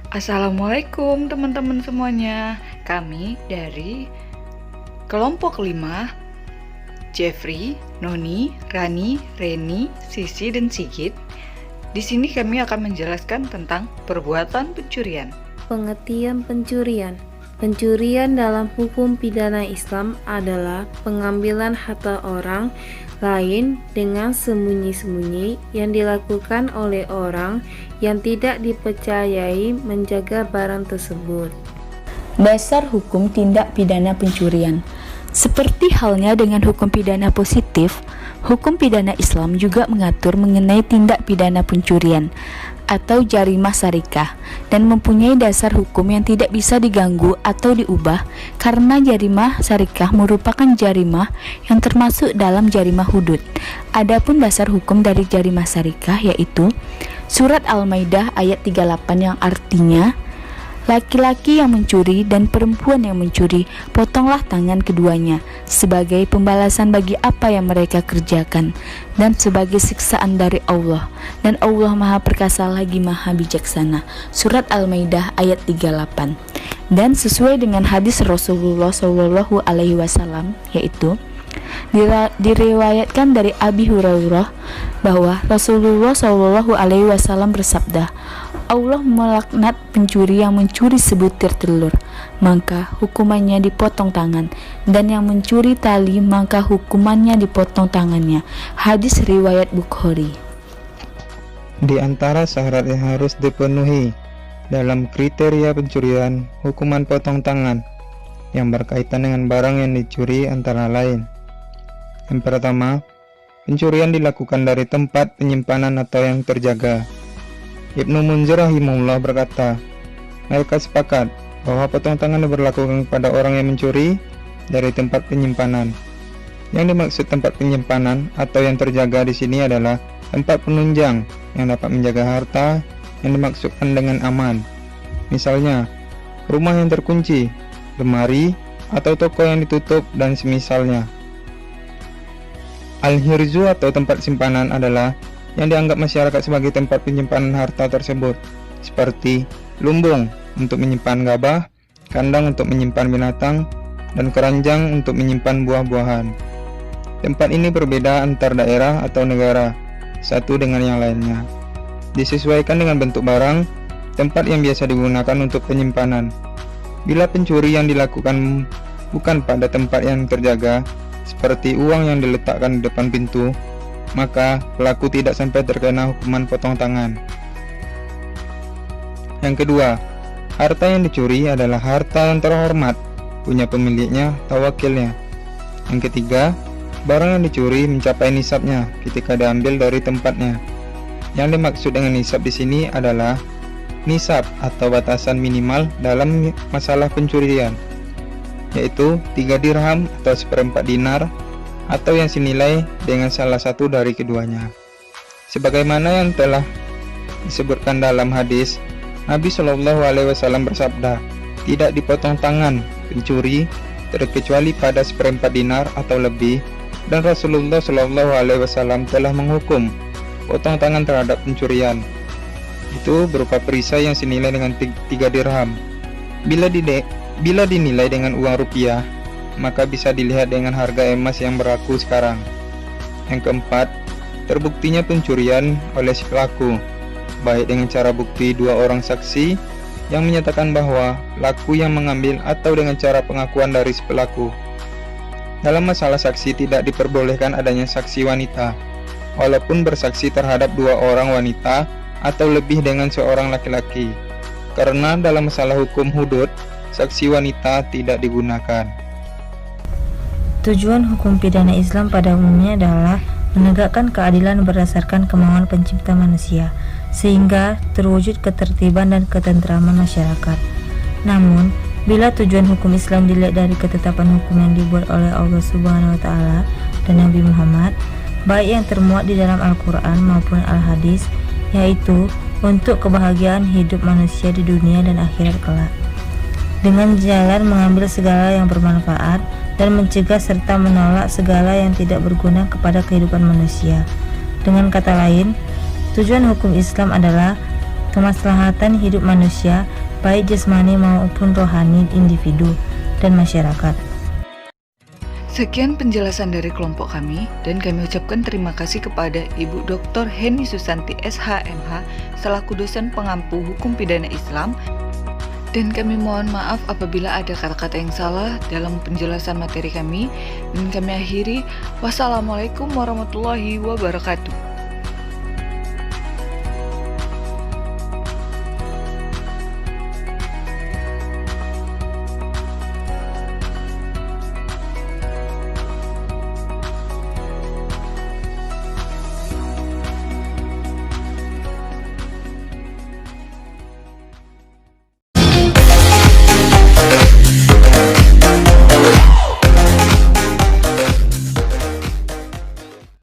Assalamualaikum teman-teman semuanya. Kami dari kelompok 5, Jeffrey, Noni, Rani, Reni, Sisi, dan Sigit. Di sini kami akan menjelaskan tentang perbuatan pencurian. Pengertian pencurian. Pencurian dalam hukum pidana Islam adalah pengambilan harta orang lain dengan sembunyi-sembunyi yang dilakukan oleh orang yang tidak dipercayai menjaga barang tersebut. Dasar hukum tindak pidana pencurian. Seperti halnya dengan hukum pidana positif, hukum pidana Islam juga mengatur mengenai tindak pidana pencurian atau jarimah syarikah dan mempunyai dasar hukum yang tidak bisa diganggu atau diubah karena jarimah syarikah merupakan jarimah yang termasuk dalam jarimah hudud. Adapun dasar hukum dari jarimah syarikah yaitu Surat Al-Maidah ayat 38 yang artinya laki-laki yang mencuri dan perempuan yang mencuri, potonglah tangan keduanya sebagai pembalasan bagi apa yang mereka kerjakan dan sebagai siksaan dari Allah. Dan Allah Maha Perkasa lagi Maha Bijaksana. Surat Al-Maidah ayat 38. Dan sesuai dengan hadis Rasulullah SAW yaitu diriwayatkan dari Abi Hurairah bahwa Rasulullah SAW bersabda, Allah melaknat pencuri yang mencuri sebutir telur, maka hukumannya dipotong tangan, dan yang mencuri tali, maka hukumannya dipotong tangannya. Hadis riwayat Bukhari. Di antara syarat yang harus dipenuhi dalam kriteria pencurian, hukuman potong tangan yang berkaitan dengan barang yang dicuri antara lain. Yang pertama, pencurian dilakukan dari tempat penyimpanan atau yang terjaga. Ibnu Munzir rahimahullah berkata, mereka sepakat bahwa potong tangan diberlakukan kepada orang yang mencuri dari tempat penyimpanan. Yang dimaksud tempat penyimpanan atau yang terjaga di sini adalah tempat penunjang yang dapat menjaga harta yang dimaksudkan dengan aman. Misalnya, rumah yang terkunci, lemari, atau toko yang ditutup dan semisalnya. Al-Hirzu atau tempat simpanan adalah yang dianggap masyarakat sebagai tempat penyimpanan harta tersebut, seperti lumbung untuk menyimpan gabah, kandang untuk menyimpan binatang, dan keranjang untuk menyimpan buah-buahan. Tempat ini berbeda antar daerah atau negara, satu dengan yang lainnya. Disesuaikan dengan bentuk barang, tempat yang biasa digunakan untuk penyimpanan. Bila pencuri yang dilakukan bukan pada tempat yang terjaga, seperti uang yang diletakkan di depan pintu, maka pelaku tidak sampai terkena hukuman potong tangan. Yang kedua, harta yang dicuri adalah harta yang terhormat, punya pemiliknya atau wakilnya. Yang ketiga, barang yang dicuri mencapai nisabnya ketika diambil dari tempatnya. Yang dimaksud dengan nisab di sini adalah nisab atau batasan minimal dalam masalah pencurian, yaitu 3 dirham atau 1/4 dinar, atau yang senilai dengan salah satu dari keduanya. Sebagaimana yang telah disebutkan dalam hadis, Nabi Shallallahu Alaihi Wasallam bersabda, tidak dipotong tangan pencuri terkecuali pada 1/4 dinar atau lebih, dan Rasulullah Shallallahu Alaihi Wasallam telah menghukum potong tangan terhadap pencurian. Itu berupa perisai yang senilai dengan 3 dirham. Bila dinilai dengan uang rupiah, maka bisa dilihat dengan harga emas yang berlaku sekarang. Yang keempat, terbuktinya pencurian oleh si pelaku, baik dengan cara bukti 2 orang saksi yang menyatakan bahwa pelaku yang mengambil atau dengan cara pengakuan dari si pelaku. Dalam masalah saksi tidak diperbolehkan adanya saksi wanita, walaupun bersaksi terhadap 2 orang wanita atau lebih dengan seorang laki-laki, karena dalam masalah hukum hudud, saksi wanita tidak digunakan. Tujuan hukum pidana Islam pada umumnya adalah menegakkan keadilan berdasarkan kemauan pencipta manusia, sehingga terwujud ketertiban dan ketentraman masyarakat. Namun, bila tujuan hukum Islam dilihat dari ketetapan hukum yang dibuat oleh Allah Subhanahu wa Ta'ala dan Nabi Muhammad, baik yang termuat di dalam Al-Quran maupun Al-Hadis, yaitu untuk kebahagiaan hidup manusia di dunia dan akhirat kelak, dengan jalan mengambil segala yang bermanfaat dan mencegah serta menolak segala yang tidak berguna kepada kehidupan manusia. Dengan kata lain, tujuan hukum Islam adalah kemaslahatan hidup manusia baik jasmani maupun rohani individu dan masyarakat. Sekian penjelasan dari kelompok kami, dan kami ucapkan terima kasih kepada Ibu Dr. Heni Susanti SHMH selaku dosen pengampu hukum pidana Islam, dan kami mohon maaf apabila ada kata-kata yang salah dalam penjelasan materi kami, dan kami akhiri, wassalamualaikum warahmatullahi wabarakatuh.